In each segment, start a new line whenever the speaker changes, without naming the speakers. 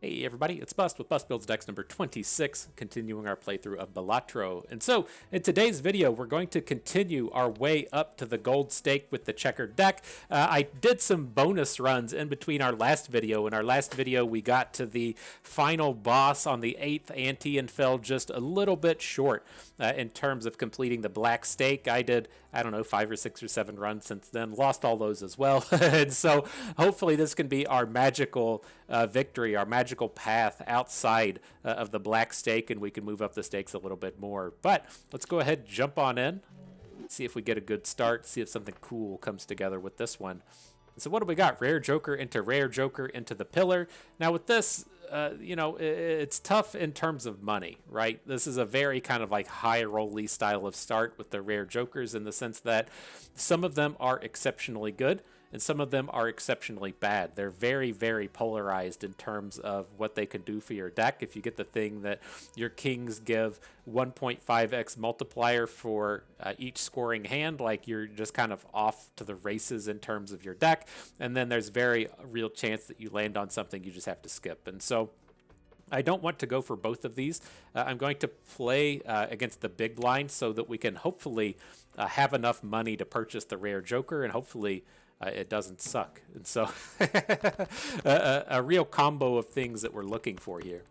Hey everybody, it's Bust with Bust Builds Decks number 26, continuing our playthrough of Balatro. And so, in today's video, we're going to continue our way up to the gold stake with the checkered deck. I did some bonus runs in between our last video. In our last video, we got to the final boss on the 8th ante and fell just a little bit short in terms of completing the black stake. I did, I don't know, 5 or 6 or 7 runs since then, lost all those as well. And so, hopefully this can be our magical victory, our magical path outside of the black stake, and we can move up the stakes a little bit more. But let's go ahead, jump on in, see if we get a good start, see if something cool comes together with this one. So what do we got? Rare Joker into the pillar. Now with this, it's tough in terms of money, right? This is a very kind of like high roll-y style of start with the rare Jokers, in the sense that some of them are exceptionally good and some of them are exceptionally bad. They're very, very polarized in terms of what they can do for your deck. If you get the thing that your kings give 1.5x multiplier for each scoring hand, like you're just kind of off to the races in terms of your deck. And then there's very real chance that you land on something you just have to skip. And so I don't want to go for both of these. I'm going to play against the big blind so that we can hopefully have enough money to purchase the rare Joker, and hopefully it doesn't suck. And so a real combo of things that we're looking for here.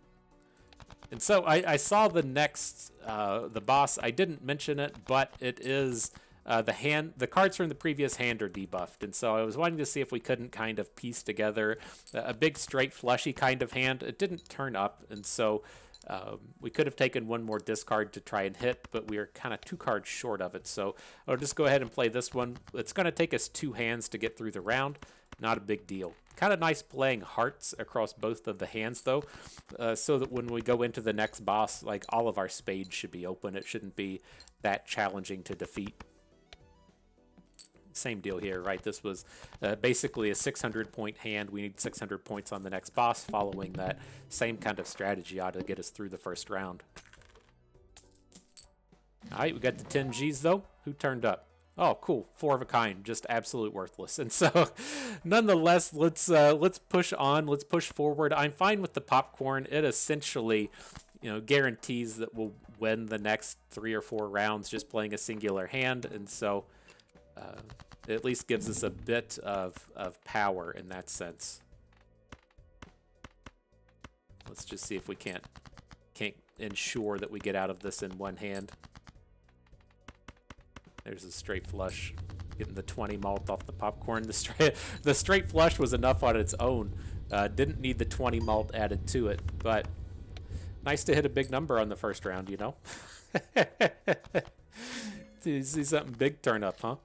And so I saw the next, the boss. I didn't mention it, but it is the cards from the previous hand are debuffed. And so I was wanting to see if we couldn't kind of piece together a big straight flushy kind of hand. It didn't turn up, and so we could have taken one more discard to try and hit, but we are kind of 2 cards short of it. So I'll just go ahead and play this one. It's going to take us 2 hands to get through the round. Not a big deal. Kind of nice playing hearts across both of the hands, though, so that when we go into the next boss, like, all of our spades should be open. It shouldn't be that challenging to defeat. Same deal here, right? This was basically a 600-point hand. We need 600 points on the next boss. Following that same kind of strategy ought to get us through the first round. All right, we got the 10 Gs, though. Who turned up? Oh, cool. 4 of a kind. Just absolute worthless. And so, nonetheless, let's push on. Let's push forward. I'm fine with the popcorn. It essentially, guarantees that we'll win the next 3 or 4 rounds just playing a singular hand. And so it at least gives us a bit of power in that sense. Let's just see if we can't ensure that we get out of this in one hand. There's a straight flush, getting the 20 malt off the popcorn. The straight flush was enough on its own. Didn't need the 20 malt added to it, but nice to hit a big number on the first round, See something big turn up, huh?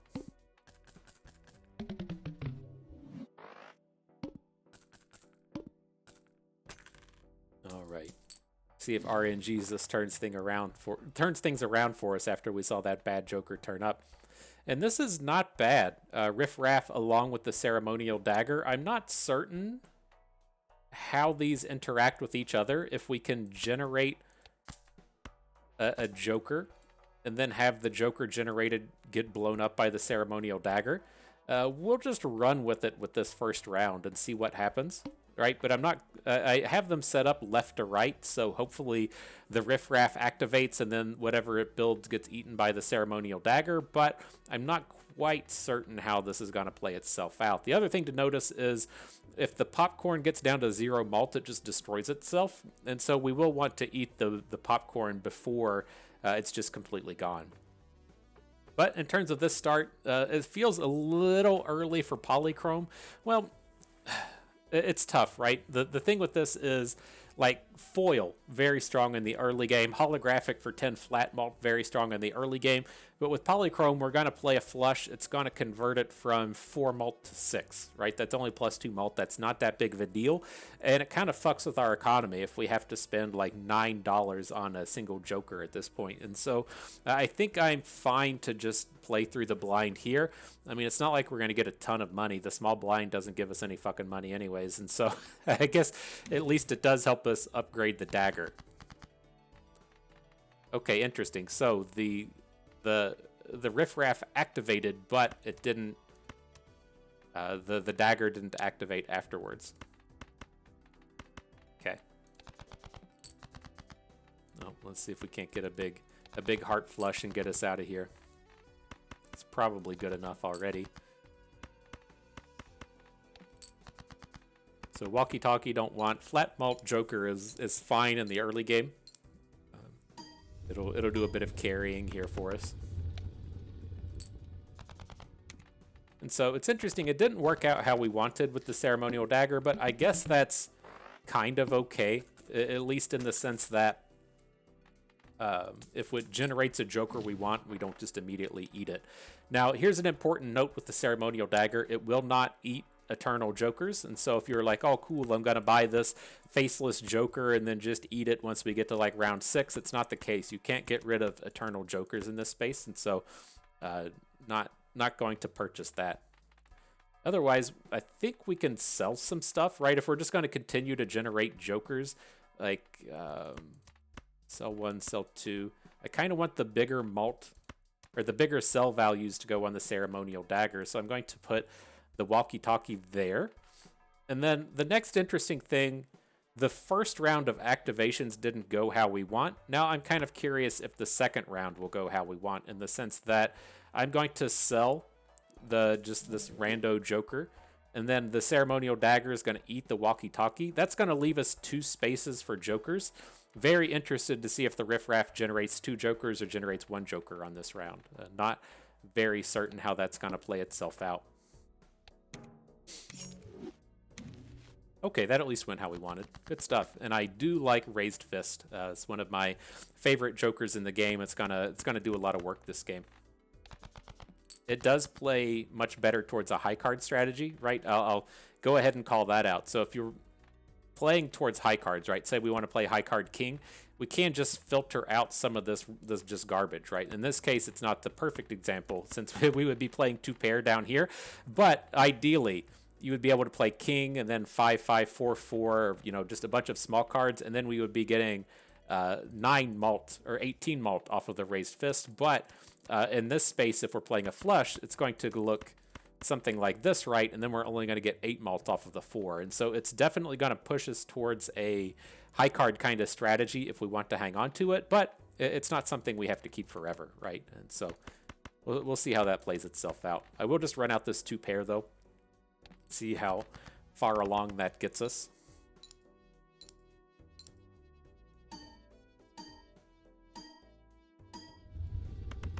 All right. See if RNGesus turns things around for us after we saw that bad Joker turn up. And this is not bad. Riff Raff along with the Ceremonial Dagger. I'm not certain how these interact with each other. If we can generate a Joker and then have the Joker generated get blown up by the Ceremonial Dagger, we'll just run with it with this first round and see what happens, right? But I have them set up left to right, so hopefully the Riff Raff activates and then whatever it builds gets eaten by the Ceremonial Dagger, but I'm not quite certain how this is going to play itself out. The other thing to notice is if the popcorn gets down to 0 malt, it just destroys itself, and so we will want to eat the popcorn before it's just completely gone. But in terms of this start, it feels a little early for Polychrome. Well, it's tough, right? The thing with this is, like, foil, very strong in the early game. Holographic for 10 flat malt, very strong in the early game. But with Polychrome, we're going to play a flush. It's going to convert it from 4 malt to 6, right? That's only plus 2 malt. That's not that big of a deal. And it kind of fucks with our economy if we have to spend like $9 on a single Joker at this point. And so I think I'm fine to just play through the blind here. I mean, it's not like we're going to get a ton of money. The small blind doesn't give us any fucking money anyways. And so I guess at least it does help us upgrade the dagger. Okay, interesting. So the Riff Raff activated, but it didn't. The dagger didn't activate afterwards. Okay. Let's see if we can't get a big heart flush and get us out of here. It's probably good enough already. So walkie-talkie don't want. Flat malt joker is fine in the early game. It'll do a bit of carrying here for us. And so it's interesting. It didn't work out how we wanted with the ceremonial dagger, but I guess that's kind of okay, at least in the sense that if it generates a joker we want, we don't just immediately eat it. Now, here's an important note with the ceremonial dagger. It will not eat eternal jokers, and so if you're like, oh cool, I'm gonna buy this faceless joker and then just eat it once we get to like round 6, it's not the case. You can't get rid of eternal jokers in this space, and so not going to purchase that. Otherwise, I think we can sell some stuff, right? If we're just going to continue to generate jokers, like sell 1, sell 2. I kind of want the bigger malt or the bigger sell values to go on the ceremonial dagger, so I'm going to put the walkie-talkie there. And then the next interesting thing, the first round of activations didn't go how we want. Now I'm kind of curious if the second round will go how we want, in the sense that I'm going to sell just this rando joker, and then the ceremonial dagger is going to eat the walkie-talkie. That's going to leave us 2 spaces for jokers. Very interested to see if the riffraff generates 2 jokers or generates 1 joker on this round. Not very certain how that's going to play itself out. Okay, that at least went how we wanted. Good stuff. And I do like Raised Fist. It's one of my favorite jokers in the game. It's gonna do a lot of work this game. It does play much better towards a high card strategy, right? I'll go ahead and call that out. So if you're playing towards high cards, right? Say we want to play high card king, we can't just filter out some of this just garbage, right? In this case, it's not the perfect example since we would be playing 2 pair down here, but ideally you would be able to play king and then 5-5, 4-4, you know, just a bunch of small cards, and then we would be getting 9 malt or 18 malt off of the Raised Fist. But in this space, if we're playing a flush, it's going to look something like this, right? And then we're only going to get 8 malt off of the 4. And so it's definitely going to push us towards a high card kind of strategy if we want to hang on to it, but it's not something we have to keep forever, right? And so we'll see how that plays itself out. I will just run out this 2 pair though, see how far along that gets us.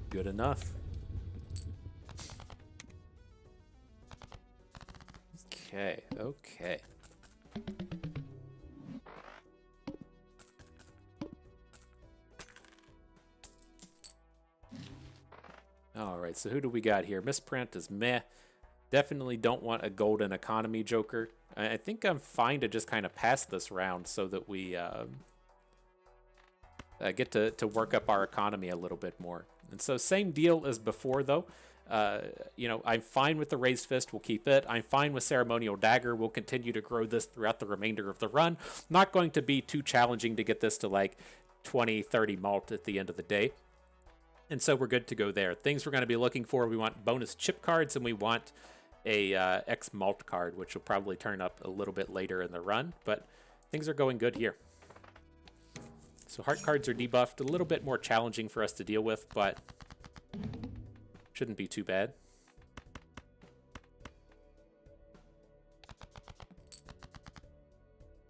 Good enough. Okay. All right, so who do we got here? Misprint is meh. Definitely don't want a golden economy joker. I think I'm fine to just kind of pass this round so that we get to work up our economy a little bit more. And so same deal as before, though. You know, I'm fine with the Raised Fist. We'll keep it. I'm fine with Ceremonial Dagger. We'll continue to grow this throughout the remainder of the run. Not going to be too challenging to get this to like 20, 30 malt at the end of the day. And so we're good to go there. Things we're going to be looking for, we want bonus chip cards, and we want a X malt card, which will probably turn up a little bit later in the run, but things are going good here. So heart cards are debuffed, a little bit more challenging for us to deal with, but shouldn't be too bad.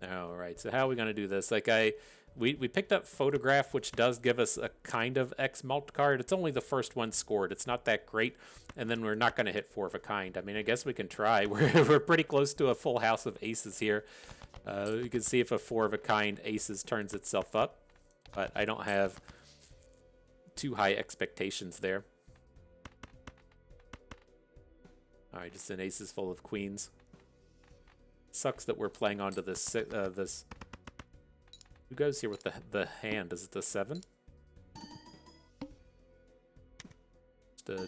All right, so how are we going to do this? Like we picked up Photograph, which does give us a kind of X malt card. It's only the first one scored. It's not that great, and then we're not going to hit 4 of a kind. I mean, I guess we can try. We're pretty close to a full house of aces here. You can see if a 4 of a kind aces turns itself up, but I don't have too high expectations there. All right, just an aces full of queens. Sucks that we're playing onto this this. Who goes here with the hand? Is it the 7?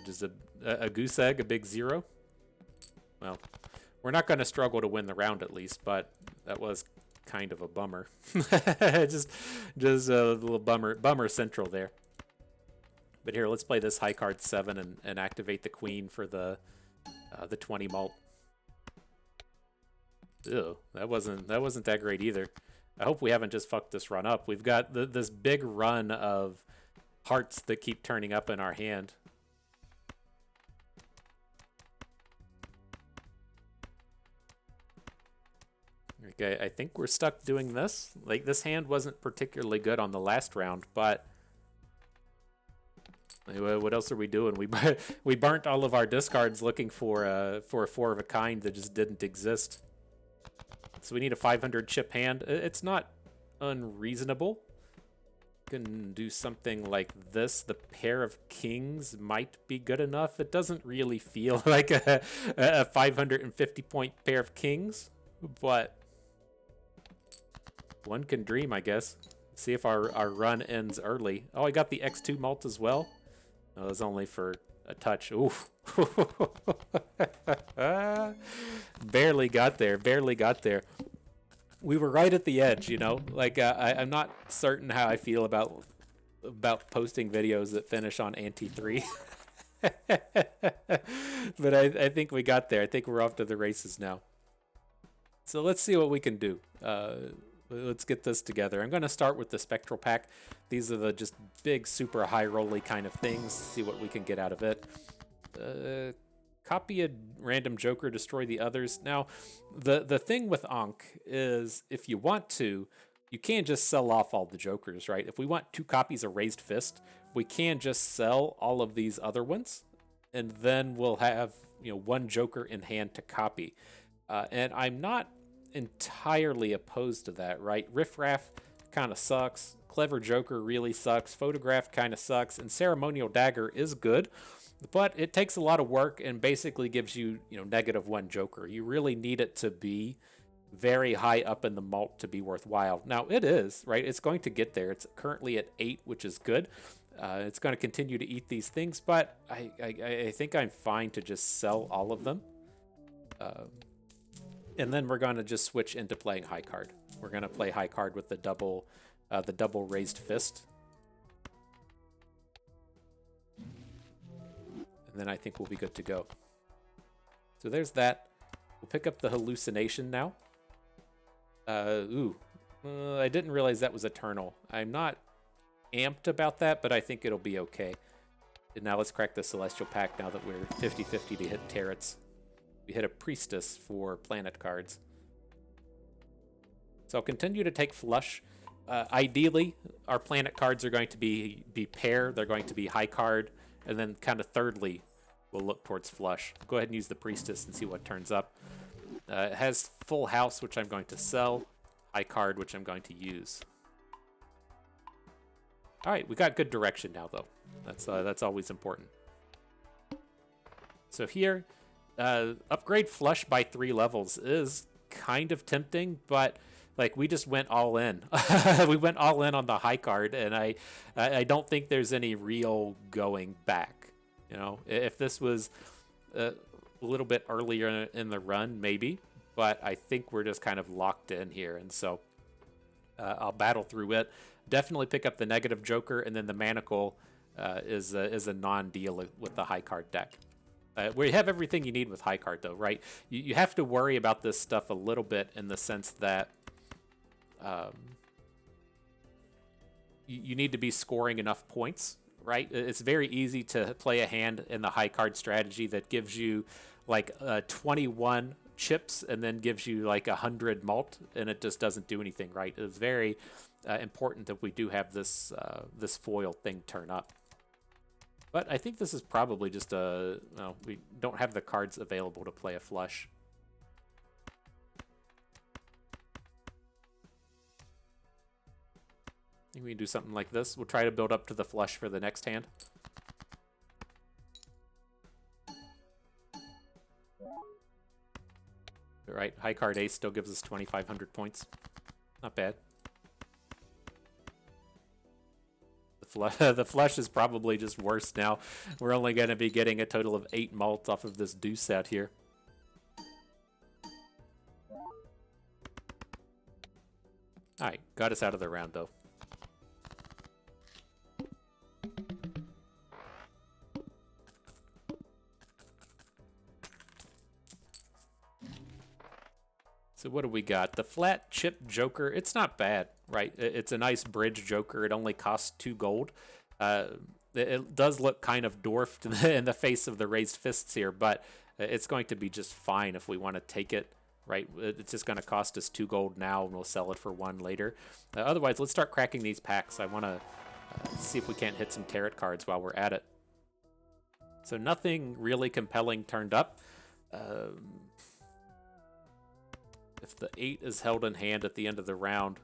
Just a goose egg, a big 0. Well, we're not going to struggle to win the round at least, but that was kind of a bummer. just a little bummer central there. But here, let's play this high card 7 and activate the queen for the 20 malt. Ew, that wasn't that great either. I hope we haven't just fucked this run up. We've got this big run of hearts that keep turning up in our hand. Okay, I think we're stuck doing this. Like, this hand wasn't particularly good on the last round, but what else are we doing? We burnt all of our discards looking for a 4 of a kind that just didn't exist. So we need a 500 chip hand. It's not unreasonable. Can do something like this. The pair of kings might be good enough. It doesn't really feel like a 550 point pair of kings, but one can dream, I guess. See if our run ends early. Oh, I got the X2 malt as well. No, it was only for a touch. Oof. Barely got there. Barely got there. We were right at the edge, you know? Like, I'm not certain how I feel about posting videos that finish on Ante 3. But I think we got there. I think we're off to the races now. So let's see what we can do. Let's get this together. I'm going to start with the Spectral Pack. These are the just big, super high-rolly kind of things. See what we can get out of it. Copy a random joker, destroy the others. Now, the thing with Ankh is if you want to, you can just sell off all the jokers, right? If we want 2 copies of Raised Fist, we can just sell all of these other ones, and then we'll have, you know, 1 joker in hand to copy. And I'm not entirely opposed to that, right? Riffraff kind of sucks. Clever Joker really sucks. Photograph kind of sucks. And Ceremonial Dagger is good, but it takes a lot of work and basically gives you, you know, -1 Joker. You really need it to be very high up in the malt to be worthwhile. Now, it is, right? It's going to get there. It's currently at 8, which is good. It's going to continue to eat these things, but I think I'm fine to just sell all of them. And then we're going to just switch into playing high card. We're going to play high card with the double Raised Fist. And then I think we'll be good to go. So there's that. We'll pick up the Hallucination now. I didn't realize that was Eternal. I'm not amped about that, but I think it'll be okay. And now let's crack the Celestial Pack now that we're 50-50 to hit Tarets. We hit a Priestess for planet cards. So I'll continue to take flush. Ideally, our planet cards are going to be pair. They're going to be high card. And then kind of thirdly, we'll look towards flush. Go ahead and use the Priestess and see what turns up. It has full house, which I'm going to sell. High card, which I'm going to use. All right, we got good direction now, though. That's always important. So here, upgrade flush by 3 levels is kind of tempting, but like we just went all in. We went all in on the high card, and I don't think there's any real going back. You know, if this was a little bit earlier in the run, maybe, but I think we're just kind of locked in here, and so I'll battle through it. Definitely pick up the negative Joker, and then the Manacle is a non-deal with the high card deck. We have everything you need with high card, though, right? You have to worry about this stuff a little bit in the sense that you need to be scoring enough points, right? It's very easy to play a hand in the high card strategy that gives you like 21 chips and then gives you like 100 malt, and it just doesn't do anything, right? It's very important that we do have this this foil thing turn up. But I think this is probably just we don't have the cards available to play a flush. I think we can do something like this. We'll try to build up to the flush for the next hand. All right, high card ace still gives us 2,500 points. Not bad. The flush is probably just worse now. We're only going to be getting a total of 8 malt off of this deuce set here. Alright, got us out of the round though. So So what do we got? The flat chip joker. It's not bad, right? It's a nice bridge joker. It only costs 2 gold. It does look kind of dwarfed in the face of the raised fists here, but it's going to be just fine if we want to take it, right? It's just going to cost us 2 gold now, and we'll sell it for 1 later. Otherwise, let's start cracking these packs. I want to see if we can't hit some tarot cards while we're at it. So nothing really compelling turned up. If the 8 is held in hand at the end of the round,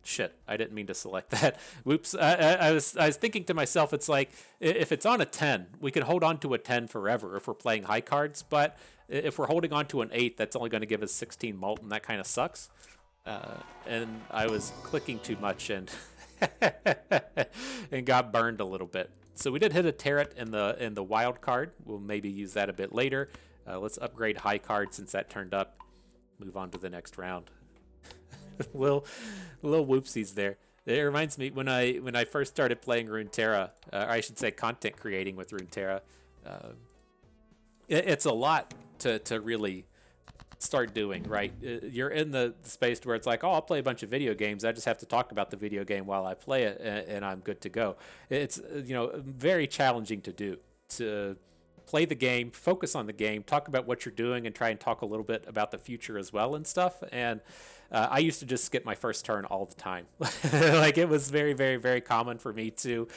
shit, I didn't mean to select that. Whoops. I was thinking to myself, it's like, if it's on a 10, we can hold on to a 10 forever if we're playing high cards, but if we're holding on to an 8, that's only going to give us 16 mult, and that kind of sucks. And I was clicking too much and and got burned a little bit. So we did hit a tarot in the wild card. We'll maybe use that a bit later. Let's upgrade high card since that turned up. Move on to the next round. little whoopsies there. It reminds me when I first started playing Runeterra, or I should say content creating with Runeterra. It's a lot to really start doing, right? You're in the space where it's like, oh, I'll play a bunch of video games. I just have to talk about the video game while I play it, and I'm good to go. It's very challenging to do, to play the game, focus on the game, talk about what you're doing, and try and talk a little bit about the future as well and stuff. And I used to just skip my first turn all the time. Like, it was very, very, very common for me to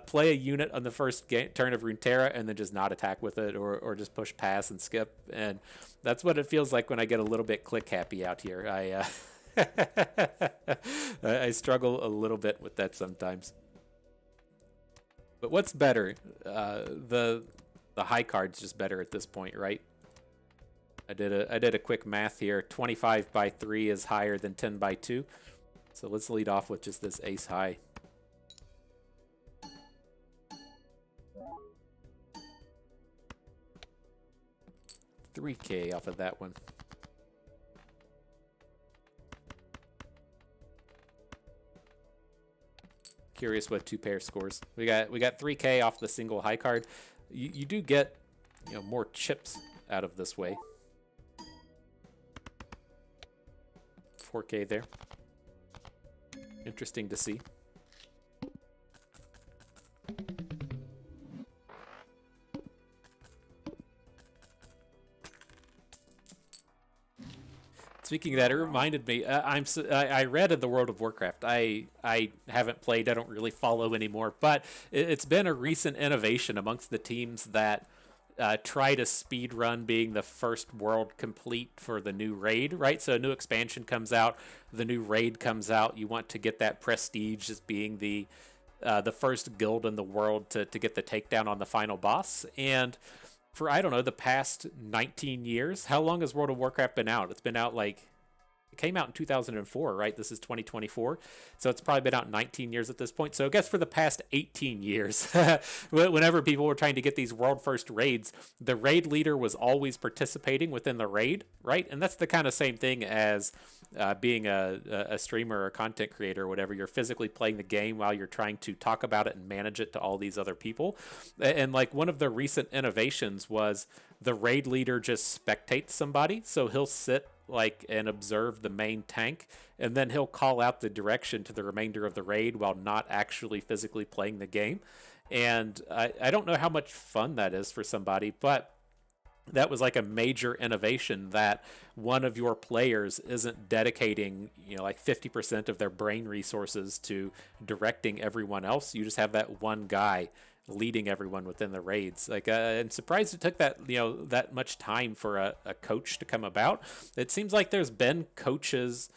play a unit on the first turn of Runeterra and then just not attack with it, or just push pass and skip. And that's what it feels like when I get a little bit click happy out here. I struggle a little bit with that sometimes. But what's better? The high card's just better at this point, right? I did a quick math here. 25 by 3 is higher than 10 by 2. So let's lead off with just this ace high. $3K off of that one. Curious what 2 pair scores. We got 3K off the single high card. You do get more chips out of this way. 4K there. Interesting to see. Speaking of that, it reminded me. I read in the World of Warcraft. I haven't played. I don't really follow anymore. But it's been a recent innovation amongst the teams that try to speed run being the first world complete for the new raid. Right. So a new expansion comes out. The new raid comes out. You want to get that prestige as being the first guild in the world to get the takedown on the final boss. And for, I don't know, the past 19 years. How long has World of Warcraft been out? It's been out it came out in 2004, right? This is 2024. So it's probably been out 19 years at this point. So I guess for the past 18 years, whenever people were trying to get these world first raids, the raid leader was always participating within the raid, right? And that's the kind of same thing as being a streamer or content creator or whatever. You're physically playing the game while you're trying to talk about it and manage it to all these other people. And like one of the recent innovations was the raid leader just spectates somebody. So he'll sit and observe the main tank, and then he'll call out the direction to the remainder of the raid while not actually physically playing the game. And I don't know how much fun that is for somebody, but that was like a major innovation, that one of your players isn't dedicating 50% of their brain resources to directing everyone else. You just have that one guy leading everyone within the raids. I'm surprised it took that much time for a coach to come about. It seems like there's been coaches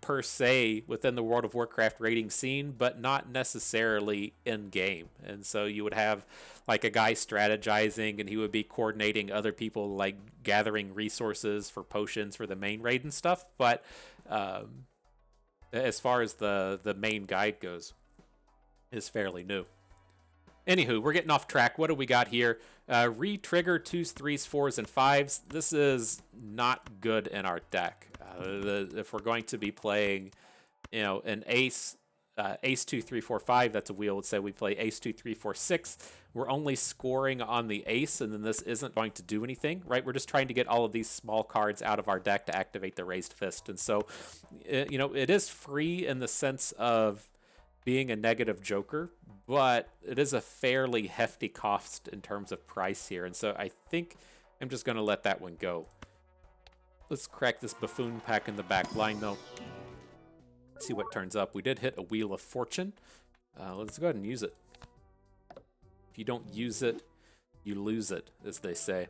per se within the World of Warcraft raiding scene, but not necessarily in game. And so you would have a guy strategizing, and he would be coordinating other people, gathering resources for potions for the main raid and stuff. But as far as the main guide goes, is fairly new. Anywho, we're getting off track. What do we got here? Re-trigger 2s, 3s, 4s, and 5s. This is not good in our deck. If we're going to be playing, an ace, ace 2 3 4 5. That's a wheel. Let's say we play ace 2 3 4 6. We're only scoring on the ace, and then this isn't going to do anything, right? We're just trying to get all of these small cards out of our deck to activate the raised fist. And so, you know, it is free in the sense of being a negative joker, but it is a fairly hefty cost in terms of price here. And so I think I'm just going to let that one go. Let's crack this buffoon pack in the back line, though. See what turns up. We did hit a Wheel of Fortune. Let's go ahead and use it. If you don't use it, you lose it, as they say.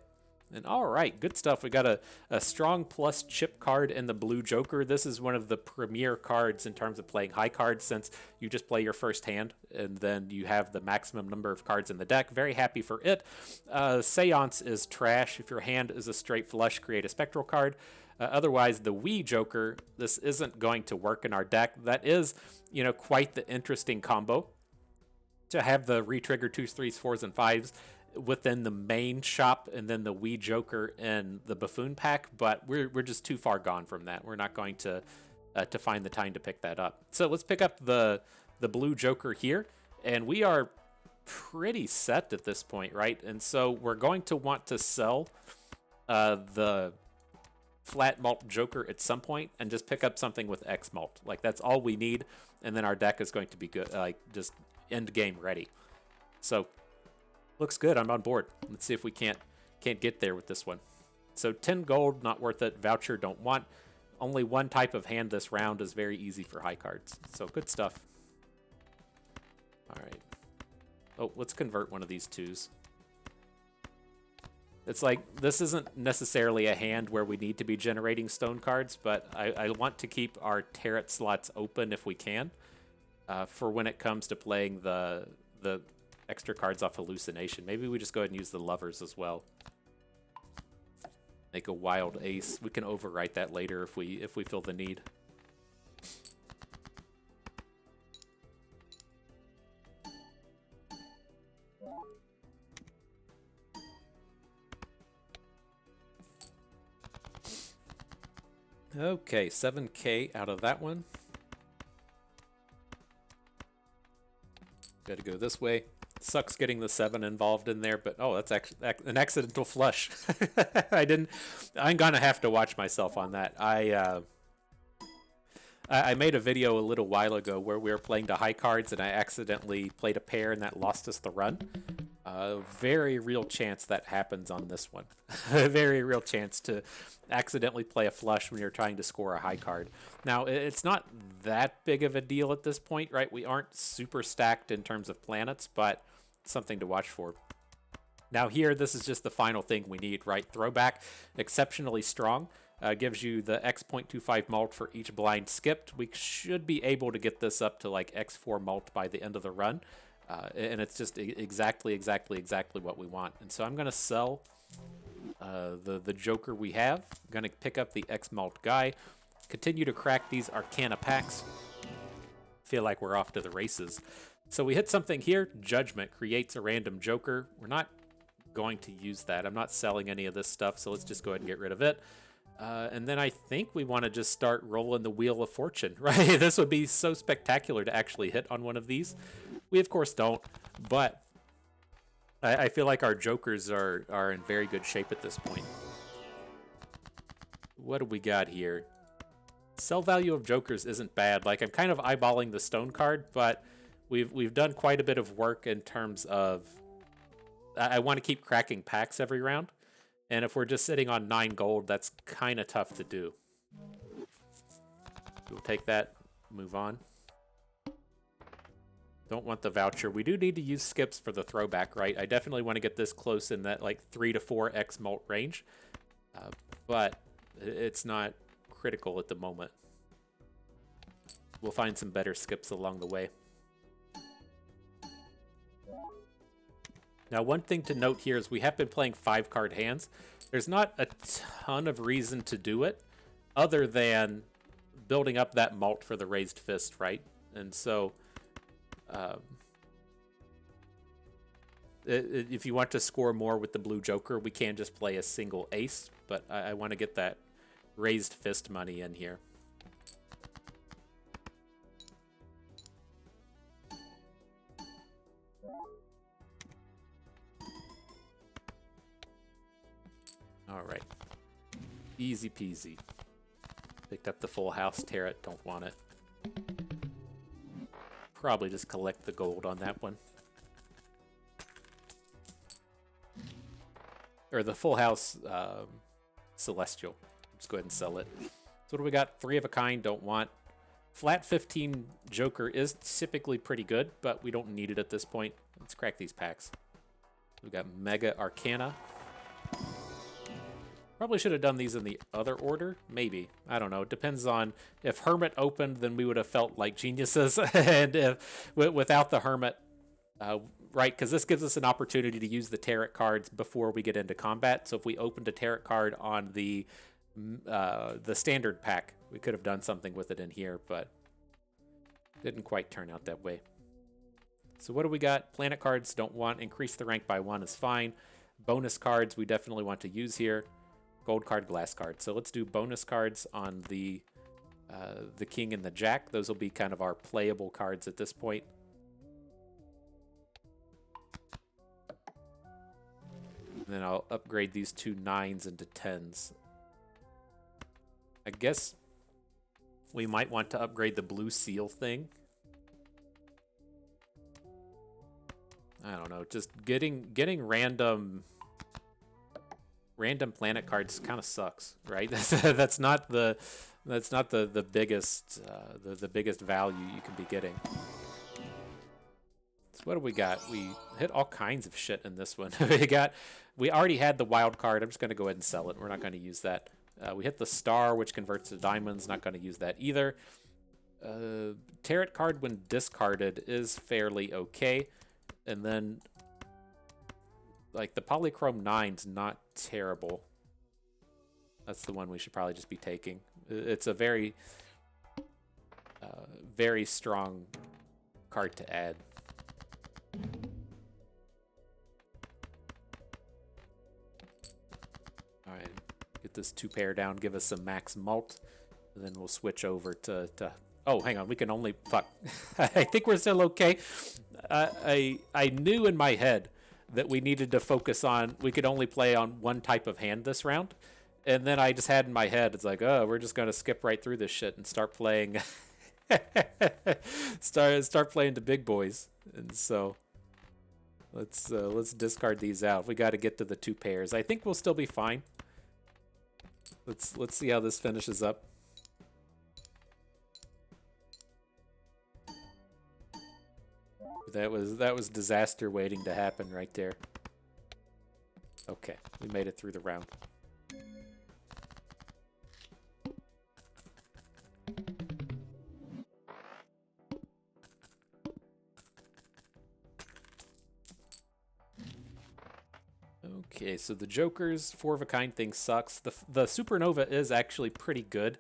And all right, good stuff. We got a strong plus chip card in the blue joker. This is one of the premier cards in terms of playing high cards, since you just play your first hand and then you have the maximum number of cards in the deck. Very happy for it. Seance is trash. If your hand is a straight flush, create a spectral card. Otherwise, the Wii Joker, this isn't going to work in our deck. That is, you know, quite the interesting combo to have the retrigger 2s, 3s, 4s, and 5s within the main shop, and then the Wii Joker and the Buffoon pack. But we're just too far gone from that. We're not going to find the time to pick that up. So let's pick up the blue Joker here, and we are pretty set at this point, right? And so we're going to want to sell the flat malt joker at some point and just pick up something with X malt. Like, that's all we need, and then our deck is going to be good, like just end game ready. So looks good. I'm on board. Let's see if we can't get there with this one. So 10 gold, not worth it. Voucher, don't want. Only one type of hand this round is very easy for high cards. So good stuff. All right. Oh, let's convert one of these 2s. It's like, this isn't necessarily a hand where we need to be generating stone cards, but I want to keep our tarot slots open if we can, for when it comes to playing the extra cards off hallucination. Maybe we just go ahead and use the lovers as well. Make a wild ace. We can overwrite that later if we feel the need. Okay, 7K out of that one. Got to go this way. Sucks getting the 7 involved in there, but oh, that's actually an accidental flush. I'm gonna have to watch myself on that. I made a video a little while ago where we were playing the high cards and I accidentally played a pair and that lost us the run. Very real chance that happens on this one. A very real chance to accidentally play a flush when you're trying to score a high card. Now, it's not that big of a deal at this point, right? We aren't super stacked in terms of planets, but it's something to watch for. Now here, this is just the final thing we need, right? Throwback, exceptionally strong. Gives you the X.25 malt for each blind skipped. We should be able to get this up to like X4 malt by the end of the run. And it's just exactly what we want. And so I'm going to sell the Joker we have. I'm going to pick up the X malt guy. Continue to crack these Arcana packs. Feel like we're off to the races. So we hit something here. Judgment creates a random Joker. We're not going to use that. I'm not selling any of this stuff, so let's just go ahead and get rid of it. And then I think we want to just start rolling the Wheel of Fortune, right? This would be so spectacular to actually hit on one of these. We, of course, don't, but I feel like our Jokers are in very good shape at this point. What do we got here? Sell value of Jokers isn't bad. Like, I'm kind of eyeballing the stone card, but we've done quite a bit of work in terms of I want to keep cracking packs every round. And if we're just sitting on 9 gold, that's kind of tough to do. We'll take that, move on. Don't want the voucher. We do need to use skips for the throwback, right? I definitely want to get this close in that like 3 to 4 X malt range. But it's not critical at the moment. We'll find some better skips along the way. Now, one thing to note here is we have been playing 5-card hands. There's not a ton of reason to do it other than building up that malt for the raised fist, right? And so if you want to score more with the blue Joker, we can just play a single ace, but I want to get that raised fist money in here. All right. Easy peasy. Picked up the full house. Tear it. Don't want it. Probably just collect the gold on that one. Or the full house celestial. Just go ahead and sell it. So what do we got? 3 of a kind. Don't want. Flat 15 Joker is typically pretty good, but we don't need it at this point. Let's crack these packs. We got Mega Arcana. Probably should have done these in the other order. Maybe. I don't know. It depends on if Hermit opened, then we would have felt like geniuses. And if, without the Hermit, right, because this gives us an opportunity to use the tarot cards before we get into combat. So if we opened a tarot card on the standard pack, we could have done something with it in here, but didn't quite turn out that way. So what do we got? Planet cards, don't want. Increase the rank by 1 is fine. Bonus cards, we definitely want to use here. Gold card, glass card. So let's do bonus cards on the king and the jack. Those will be kind of our playable cards at this point. And then I'll upgrade these 2 9s into 10s. I guess we might want to upgrade the blue seal thing. I don't know, just getting random planet cards kind of sucks, right? that's not the biggest the biggest value you can be getting. So what do we got? We hit all kinds of shit in this one. we already had the wild card. I'm just going to go ahead and sell it. We're not going to use that. We hit the star, which converts to diamonds. Not going to use that either. Tarot card, when discarded, is fairly okay. And then, like, the polychrome 9's not terrible. That's the one we should probably just be taking. It's a very, very strong card to add. All right. Get this 2 pair down, give us some max mult, and then we'll switch over to oh, hang on, we can only, fuck. I think we're still okay. I knew in my head that we needed to focus on, we could only play on one type of hand this round, and then I just had in my head, it's like, oh, we're just going to skip right through this shit and start playing, start playing the big boys, and so let's discard these out. We got to get to the 2 pairs. I think we'll still be fine. Let's see how this finishes up. That was disaster waiting to happen right there. Okay, we made it through the round. Okay, so the Joker's 4 of a kind thing sucks. The Supernova is actually pretty good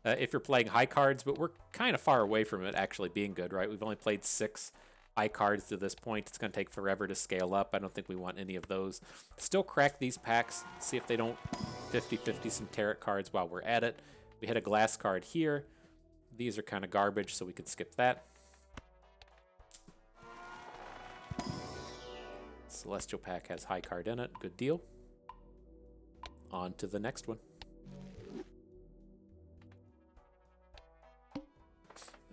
if you're playing high cards, but we're kind of far away from it actually being good, right? We've only played 6 high cards to this point. It's going to take forever to scale up. I don't think we want any of those. Still crack these packs, see if they don't 50-50 some tarot cards while we're at it. We hit a glass card here. These are kind of garbage, so we could skip that. Celestial pack has high card in it. Good deal. On to the next one.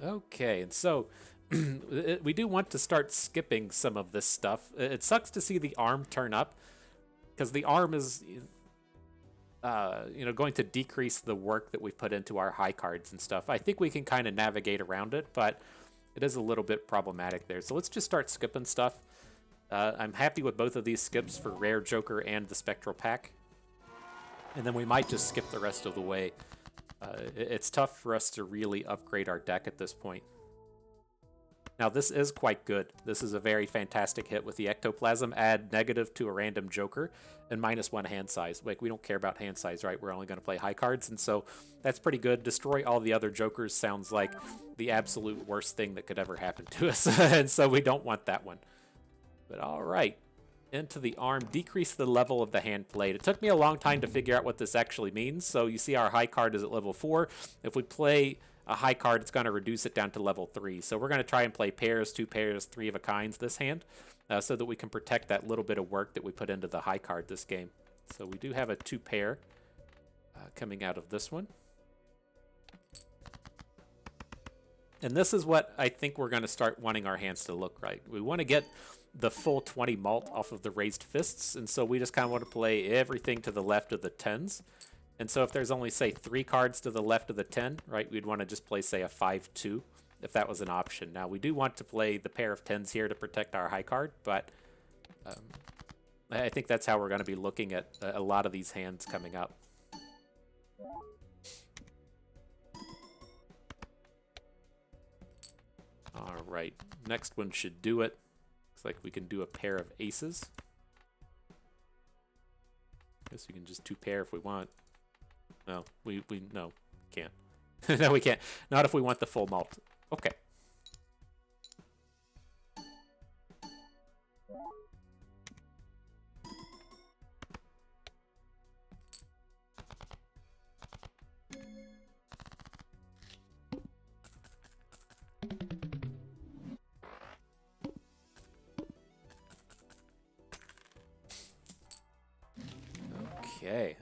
Okay, and so we do want to start skipping some of this stuff. It sucks to see the arm turn up, because the arm is going to decrease the work that we've put into our high cards and stuff. I think we can kind of navigate around it, but it is a little bit problematic there. So let's just start skipping stuff. I'm happy with both of these skips for Rare Joker and the Spectral Pack. And then we might just skip the rest of the way. It's tough for us to really upgrade our deck at this point. Now, this is quite good. This is a very fantastic hit with the Ectoplasm. Add negative to a random Joker and -1 hand size. Like, we don't care about hand size, right? We're only going to play high cards, and so that's pretty good. Destroy all the other Jokers sounds like the absolute worst thing that could ever happen to us, and so we don't want that one. But all right, into the arm, decrease the level of the hand played. It took me a long time to figure out what this actually means. So you see our high card is at level 4. If we play a high card, it's going to reduce it down to level 3. So we're going to try and play pairs, 2 pairs, 3 of a kinds this hand, so that we can protect that little bit of work that we put into the high card this game. So we do have a 2 pair coming out of this one. And this is what I think we're going to start wanting our hands to look like. We want to get the full 20 malt off of the raised fists, and so we just kind of want to play everything to the left of the 10s. And so if there's only, say, 3 cards to the left of the 10, right, we'd want to just play, say, a 5-2, if that was an option. Now, we do want to play the pair of 10s here to protect our high card, but I think that's how we're going to be looking at a lot of these hands coming up. All right, next one should do it. Looks like we can do a pair of aces. Guess we can just 2 pair if we want. No, we no, can't. No, we can't. Not if we want the full malt. Okay.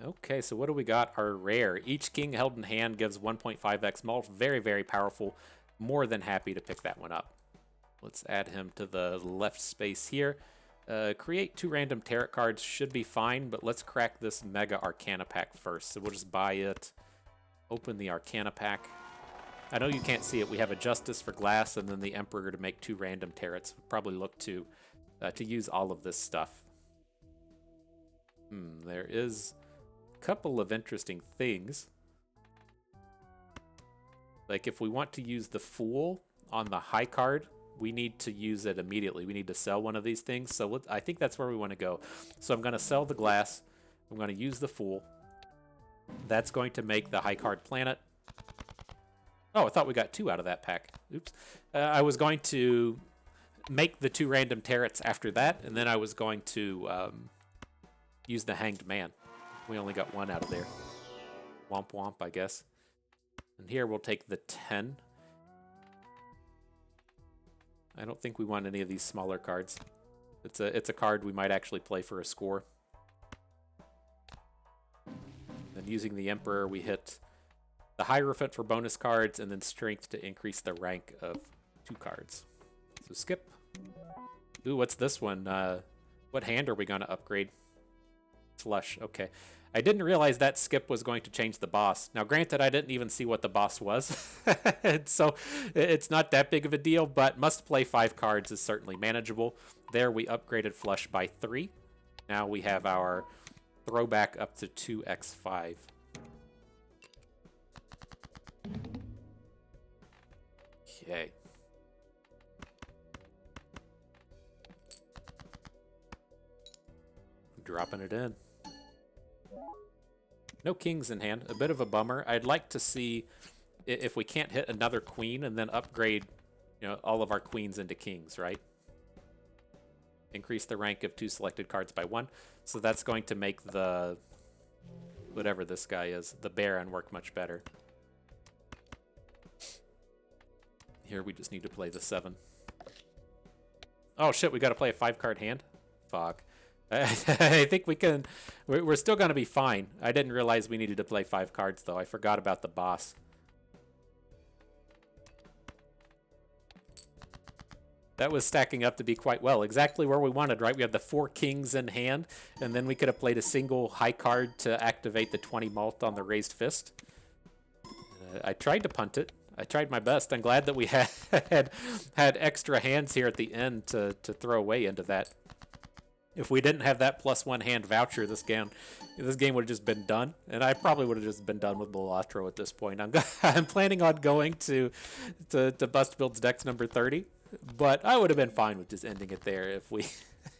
Okay, so what do we got? Our rare. Each king held in hand gives 1.5x malt. Very, very powerful. More than happy to pick that one up. Let's add him to the left space here. Create 2 random tarot cards should be fine, but let's crack this Mega Arcana pack first. So we'll just buy it. Open the Arcana pack. I know you can't see it. We have a Justice for glass and then the Emperor to make 2 random tarots. We'll probably look to use all of this stuff. There is a couple of interesting things. Like if we want to use the Fool on the high card, we need to use it immediately. We need to sell one of these things. So I think that's where we want to go. So I'm going to sell the glass. I'm going to use the Fool. That's going to make the high card planet. Oh, I thought we got 2 out of that pack. Oops. I was going to make the 2 random tarots after that, and then I was going to use the Hanged Man. We only got 1 out of there. Womp womp, I guess. And here we'll take the 10. I don't think we want any of these smaller cards. It's a card we might actually play for a score. Then using the Emperor, we hit the Hierophant for bonus cards, and then Strength to increase the rank of 2 cards. So skip. Ooh, what's this one? What hand are we going to upgrade? Flush, okay. I didn't realize that skip was going to change the boss. Now, granted, I didn't even see what the boss was, so it's not that big of a deal, but must play 5 cards is certainly manageable. There, we upgraded Flush by 3. Now we have our throwback up to 2x5. Okay. Dropping it in. No kings in hand. A bit of a bummer. I'd like to see if we can't hit another queen and then upgrade, all of our queens into kings, right? Increase the rank of 2 selected cards by 1. So that's going to make the, whatever this guy is, the Baron work much better. Here we just need to play the 7. Oh shit, we got to play a 5-card hand? Fuck. I think we can. We're still going to be fine. I didn't realize we needed to play 5 cards, though. I forgot about the boss. That was stacking up to be quite well. Exactly where we wanted, right? We had the 4 kings in hand, and then we could have played a single high card to activate the 20 malt on the raised fist. I tried to punt it. I tried my best. I'm glad that we had extra hands here at the end to throw away into that. If we didn't have that +1 hand voucher, this game would have just been done, and I probably would have just been done with Balatro at this point. I'm planning on going to Bust Builds Decks number 30, but I would have been fine with just ending it there if we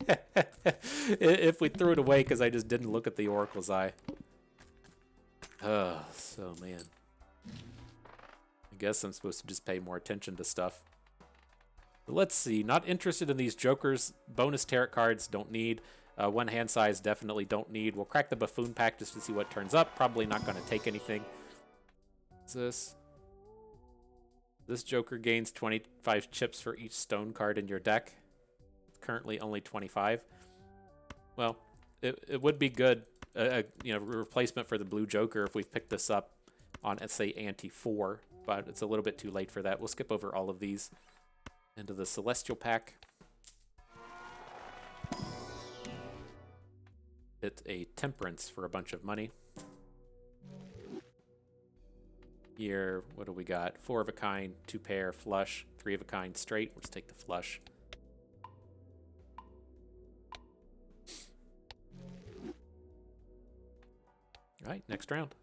if we threw it away because I just didn't look at the Oracle's Eye. Oh, so man. I guess I'm supposed to just pay more attention to stuff. But let's see. Not interested in these jokers. Bonus tarot cards, don't need. 1 hand size, definitely don't need. We'll crack the Buffoon pack just to see what turns up. Probably not going to take anything. What's this? This Joker gains 25 chips for each stone card in your deck. Currently only 25. Well, it would be good, you know, replacement for the blue Joker if we picked this up on, let's say, Ante 4, but it's a little bit too late for that. We'll skip over all of these into the Celestial pack. Hit a Temperance for a bunch of money. Here, what do we got? 4 of a kind, 2 pair, flush, 3 of a kind, straight. Let's take the flush. All right, next round.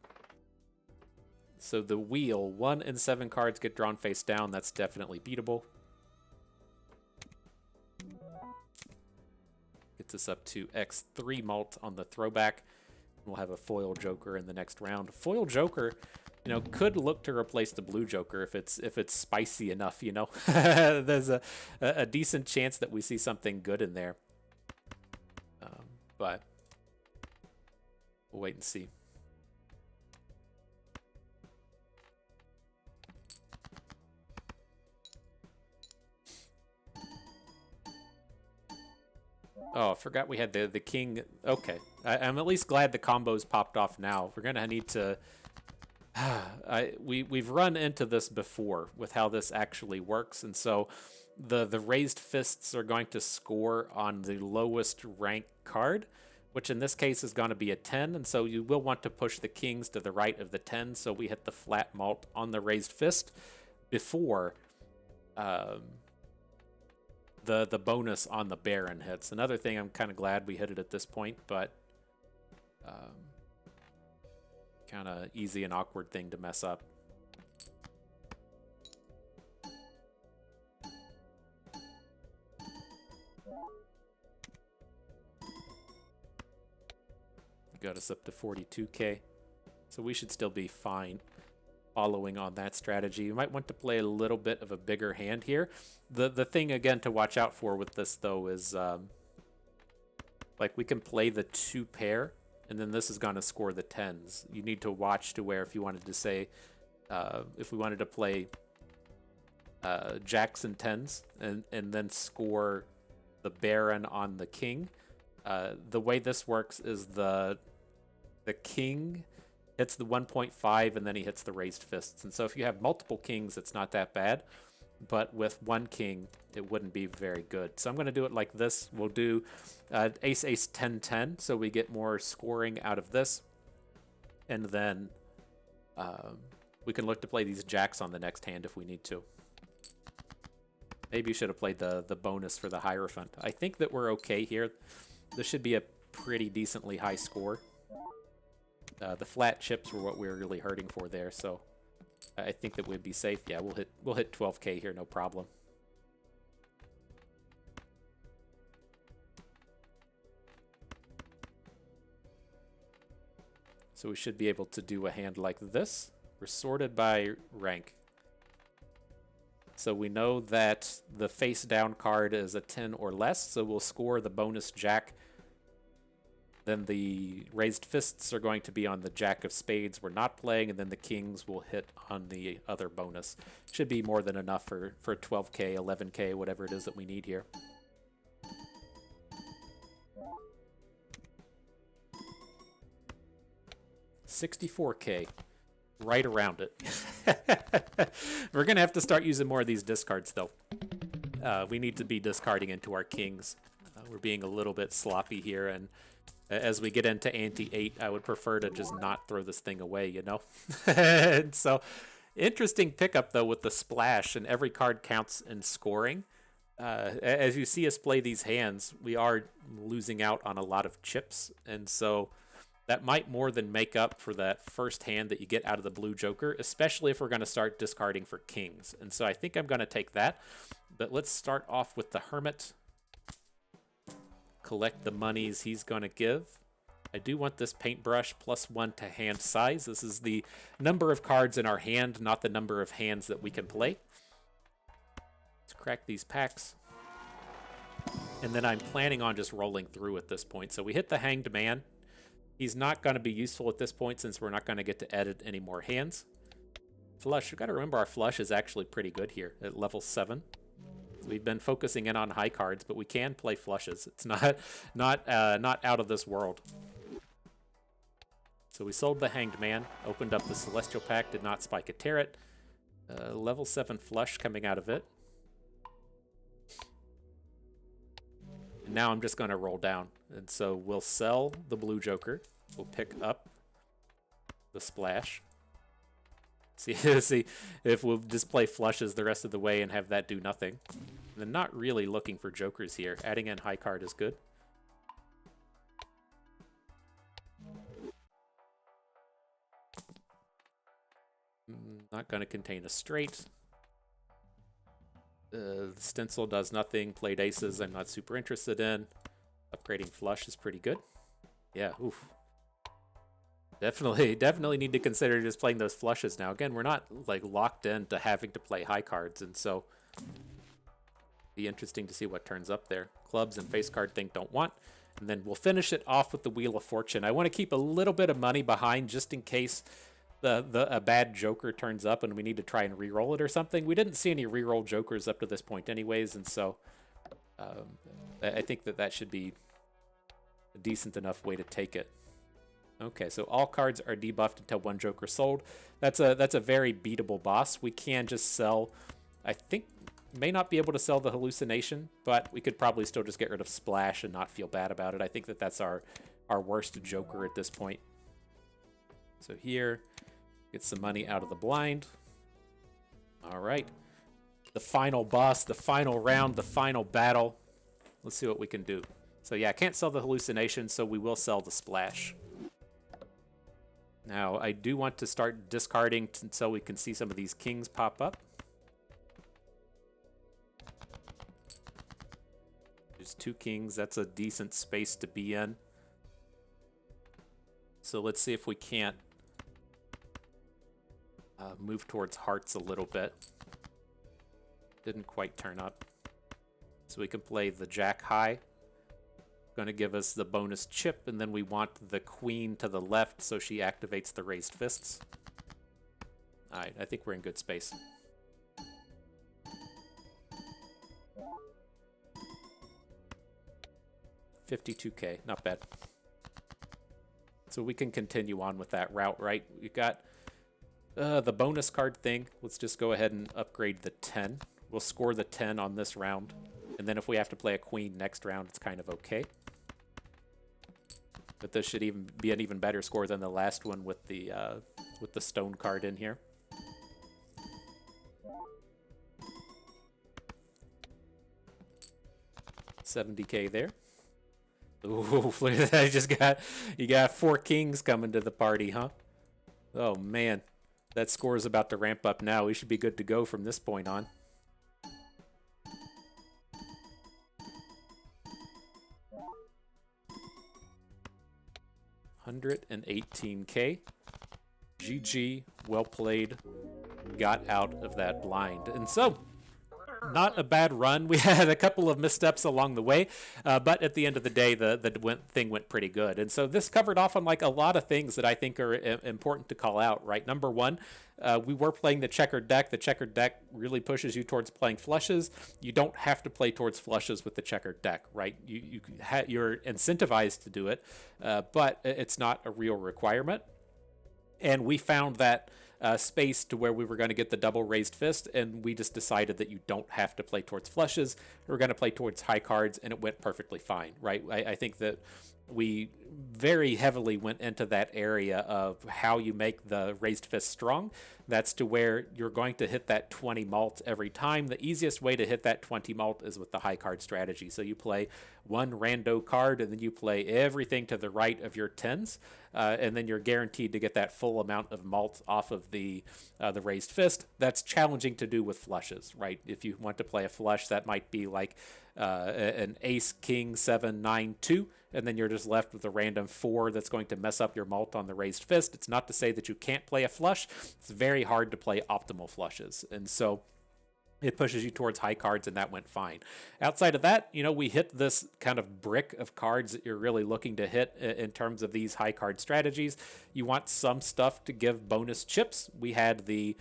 So the wheel, 1 and 7 cards get drawn face down. That's definitely beatable. Gets us up to X3 malt on the throwback. We'll have a foil Joker in the next round. Foil Joker, you know, could look to replace the blue Joker if it's spicy enough, you know. There's a decent chance that we see something good in there. But we'll wait and see. Oh, I forgot we had the king. Okay, I'm at least glad the combos popped off now. We're gonna need to. We've run into this before with how this actually works, and so the raised fists are going to score on the lowest rank card, which in this case is going to be a 10, and so you will want to push the kings to the right of the 10, so we hit the flat malt on the raised fist before the bonus on the Baron hits. Another thing, I'm kind of glad we hit it at this point, but kind of easy and awkward thing to mess up. Got us up to 42k, so we should still be fine following on that strategy. You might want to play a little bit of a bigger hand here. The thing again to watch out for with this though is like we can play the 2 pair and then this is going to score the 10s. You need to watch to where if you wanted to say if we wanted to play jacks and 10s and then score the Baron on the king, the way this works is the king hits the 1.5 and then he hits the raised fists. And so if you have multiple kings, it's not that bad. But with one king, it wouldn't be very good. So I'm going to do it like this. We'll do ace, ace, 10, 10. So we get more scoring out of this. And then we can look to play these jacks on the next hand if we need to. Maybe you should have played the bonus for the Hierophant. I think that we're okay here. This should be a pretty decently high score. The flat chips were what we were really hurting for there, so I think that we'd be safe. Yeah, we'll hit 12k here, no problem. So we should be able to do a hand like this. We're sorted by rank. So we know that the face down card is a 10 or less, so we'll score the bonus jack. Then the raised fists are going to be on the jack of spades we're not playing, and then the kings will hit on the other bonus. Should be more than enough for 12k, 11k, whatever it is that we need here. $64k. Right around it. We're going to have to start using more of these discards, though. We need to be discarding into our kings. We're being a little bit sloppy here, and as we get into Ante 8, I would prefer to just not throw this thing away, you know? And so, interesting pickup, though, with the splash, and every card counts in scoring. As you see us play these hands, we are losing out on a lot of chips, and so that might more than make up for that first hand that you get out of the blue Joker, especially if we're going to start discarding for kings. And so I think I'm going to take that, but let's start off with the Hermit. Collect the monies he's going to give. I do want this paintbrush +1 to hand size. This is the number of cards in our hand, not the number of hands that we can play. Let's crack these packs. And then I'm planning on just rolling through at this point. So we hit the Hanged Man. He's not going to be useful at this point since we're not going to get to edit any more hands. Flush. We've got to remember our flush is actually pretty good here at level 7. So we've been focusing in on high cards, but we can play flushes. It's not out of this world. So we sold the Hanged Man, opened up the Celestial Pack, did not spike a Tarot. Level 7 flush coming out of it. And now I'm just going to roll down. And so we'll sell the blue Joker. We'll pick up the splash. See if we'll just play flushes the rest of the way and have that do nothing. And then not really looking for jokers here. Adding in high card is good. Not going to contain a straight. The stencil does nothing. Played aces I'm not super interested in. Upgrading flush is pretty good. Yeah, oof. Definitely need to consider just playing those flushes now. Again, we're not like locked into having to play high cards, and so be interesting to see what turns up there. Clubs and face card thing don't want. And then we'll finish it off with the Wheel of Fortune. I want to keep a little bit of money behind just in case a bad joker turns up and we need to try and re-roll it or something. We didn't see any re-roll jokers up to this point anyways, and so I think that should be a decent enough way to take it. Okay, so all cards are debuffed until one joker sold. That's a very beatable boss. We can just sell, I think, may not be able to sell the hallucination, but we could probably still just get rid of splash and not feel bad about it. I think that's our worst joker at this point. So here, get some money out of the blind. All right, the final boss, the final round, the final battle. Let's see what we can do. So yeah, I can't sell the hallucination, so we will sell the splash. Now, I do want to start discarding so we can see some of these kings pop up. There's 2 kings. That's a decent space to be in. So let's see if we can't move towards hearts a little bit. Didn't quite turn up. So we can play the jack high. Going to give us the bonus chip, and then we want the queen to the left so she activates the raised fists. Alright, I think we're in good space. $52K, not bad. So we can continue on with that route, right? We've got the bonus card thing. Let's just go ahead and upgrade the 10. We'll score the 10 on this round. And then if we have to play a queen next round, it's kind of okay. But this should even be an even better score than the last one with the stone card in here. $70K there. Ooh, look at that! You got 4 kings coming to the party, huh? Oh man, that score is about to ramp up now. We should be good to go from this point on. $118K. GG, well played. Got out of that blind. And so, not a bad run. We had a couple of missteps along the way, but at the end of the day, the thing went pretty good. And so this covered off on like a lot of things that I think are important to call out, right? Number one, we were playing the checkered deck. The checkered deck really pushes you towards playing flushes. You don't have to play towards flushes with the checkered deck, right? You're incentivized to do it, but it's not a real requirement. And we found that space to where we were going to get the double raised fist, and we just decided that you don't have to play towards flushes. We're going to play towards high cards, and it went perfectly fine, right? I think that we very heavily went into that area of how you make the raised fist strong. That's to where you're going to hit that 20 malt every time. The easiest way to hit that 20 malt is with the high card strategy. So you play one rando card, and then you play everything to the right of your 10s, and then you're guaranteed to get that full amount of malt off of the raised fist. That's challenging to do with flushes, right? If you want to play a flush, that might be like an ace, king, 7, 9, 2, and then you're just left with a random 4 that's going to mess up your malt on the raised fist. It's not to say that you can't play a flush. It's very hard to play optimal flushes. And so it pushes you towards high cards, and that went fine. Outside of that, we hit this kind of brick of cards that you're really looking to hit in terms of these high card strategies. You want some stuff to give bonus chips. We had the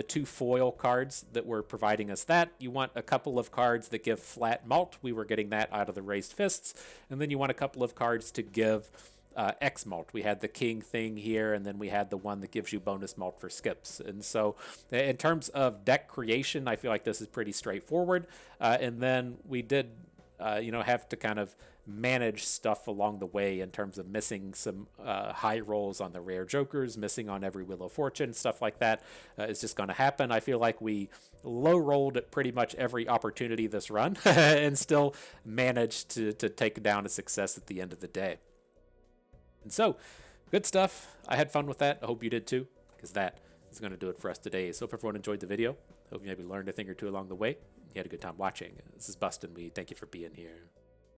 2 foil cards that were providing us that. You want a couple of cards that give flat malt. We were getting that out of the raised fists. And then you want a couple of cards to give X malt. We had the king thing here, and then we had the one that gives you bonus malt for skips. And so in terms of deck creation, I feel like this is pretty straightforward. And then we did have to kind of manage stuff along the way in terms of missing some high rolls on the rare jokers, missing on every Wheel of Fortune, stuff like that is just going to happen. I feel like we low rolled at pretty much every opportunity this run and still managed to take down a success at the end of the day. And so, good stuff. I had fun with that. I hope you did too, because that is going to do it for us today. So hope everyone enjoyed the video. Hope you maybe learned a thing or two along the way. You had a good time watching. This is Bustin'. We thank you for being here.